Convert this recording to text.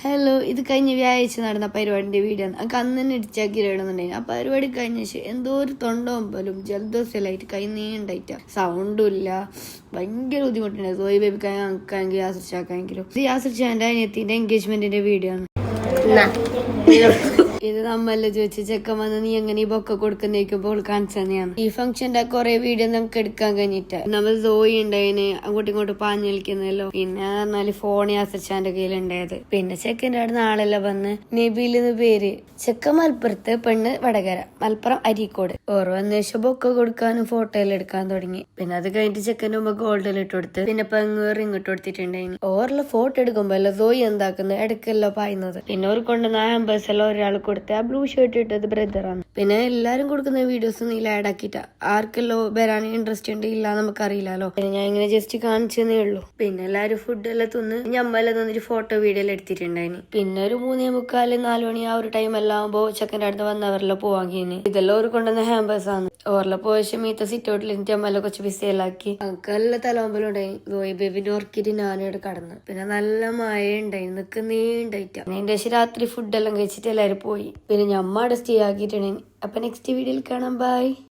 Hello, ഇത് കഴിഞ്ഞ വ്യാഴാഴ്ച നടന്ന പരിപാടിന്റെ വീഡിയോ ആണ്. എനിക്ക് അന്ന് തന്നെ ഇടിച്ചാക്കി ഇടുന്നുണ്ടായിരുന്നു. ആ പരിപാടി കഴിഞ്ഞ എന്തോ ഒരു തൊണ്ടോമ്പലും ജലദോഷമായിട്ട് കൈ നീണ്ടായിട്ട് സൗണ്ടും ഇല്ല. ഭയങ്കര ബുദ്ധിമുട്ടുണ്ടായിരുന്നു. സോയി ബേബിക്കാണെങ്കിൽ യാസിർച്ചാക്കാണെങ്കിലും. ഇത് യാസിർച്ചാന്റെ അനിയത്തിന്റെ എൻഗേജ്മെന്റിന്റെ വീഡിയോ ആണ്. ഇത് നമ്മല്ല ചോദിച്ചു ചെക്കൻ വന്ന് നീ എങ്ങനെ ഈ ബൊക്കെ കൊടുക്കുന്നേക്കുമ്പോൾ കാണിച്ചു തന്നെയാണ്. ഈ ഫംഗ്ഷന്റെ കുറെ വീഡിയോ നമുക്ക് എടുക്കാൻ കഴിഞ്ഞിട്ട് നമ്മൾ സോയി ഉണ്ടായിന് അങ്ങോട്ടും ഇങ്ങോട്ടും പാഞ്ഞു നിൽക്കുന്നല്ലോ. പിന്നെ പറഞ്ഞാല് ഫോൺ യാസിർച്ചാന്റെ കയ്യിലുണ്ടായത്. പിന്നെ ചെക്കൻ്റെ അവിടെ നാളെല്ലാം വന്ന് നബീലെന്ന് പേര്. ചെക്കൻ മലപ്പുറത്ത്, പെണ്ണ് വടകര, മലപ്പുറം അരീക്കോട്. ഓരോ അന്വേഷിച്ച ബൊക്കെ കൊടുക്കാനും ഫോട്ടോയിൽ എടുക്കാൻ തുടങ്ങി. പിന്നെ അത് കഴിഞ്ഞിട്ട് ചെക്കൻ്റെ മുമ്പ് ഗോൾഡിൽ ഇട്ട് കൊടുത്ത് പിന്നെ പെങ്ങേറി ഇങ്ങോട്ട് കൊടുത്തിട്ടുണ്ടായിന്. ഓരോ ഫോട്ടോ എടുക്കുമ്പോ അല്ല സോയി എന്താക്കുന്നത് ഇടയ്ക്കല്ലോ പായുന്നത്. പിന്നെ ഒരു കൊണ്ടുവന്ന ആംബേഴ്സ് എല്ലാം ഒരാൾ കൊടുത്ത് ആ ബ്ലൂ ഷർട്ട് ഇട്ടത് ബ്രദറാണ്. പിന്നെ എല്ലാരും കൊടുക്കുന്ന വീഡിയോസ് നീ ആഡ് ആക്കിട്ടാ ആർക്കെല്ലോ വരാൻ ഇൻട്രസ്റ്റ് ഉണ്ട് ഇല്ല നമുക്കറിയില്ലല്ലോ. പിന്നെ ഞാൻ ഇങ്ങനെ ജസ്റ്റ് കാണിച്ചതേ ഉള്ളൂ. പിന്നെ എല്ലാരും ഫുഡ് എല്ലാം തിന്ന് ഞമ്മെല്ലാം തന്നിട്ട് ഫോട്ടോ വീഡിയോ എല്ലാം എടുത്തിട്ടുണ്ടായിന്. പിന്നെ ഒരു 3:45 4 മണി ആ ഒരു ടൈം എല്ലാം ആകുമ്പോ ചെക്കൻ്റെ അടുത്ത് വന്നവരെല്ലാം പോവാങ്ങിന്. ഇതെല്ലാം ഒരു കൊണ്ടുവന്ന ഹാമ്പേഴ്സ് ആണ്. ഓർല പോയ മീത്ത സിറ്റ് ഔട്ടിൽ അമ്മല്ലാം കുറച്ച് ബിസിയെല്ലാക്കി അക്കെല്ലാം തലമ്പലും ഉണ്ടായി. ഗോയി ബേബിന്റെ ഓർക്കിട്ട് ഞാനിവിടെ കടന്ന്. പിന്നെ നല്ല മഴ ഉണ്ടായി, നിൽക്കുന്നേ ഉണ്ടായിട്ടാ. അതിന്റെ ശേഷം രാത്രി ഫുഡെല്ലാം കഴിച്ചിട്ട് എല്ലാവരും പോയി. പിന്നെ ഞമ്മ അവിടെ സ്റ്റേ ആക്കിയിട്ടുണ്ടെങ്കിൽ. അപ്പൊ നെക്സ്റ്റ് വീഡിയോയിൽ കാണാം. ബൈ.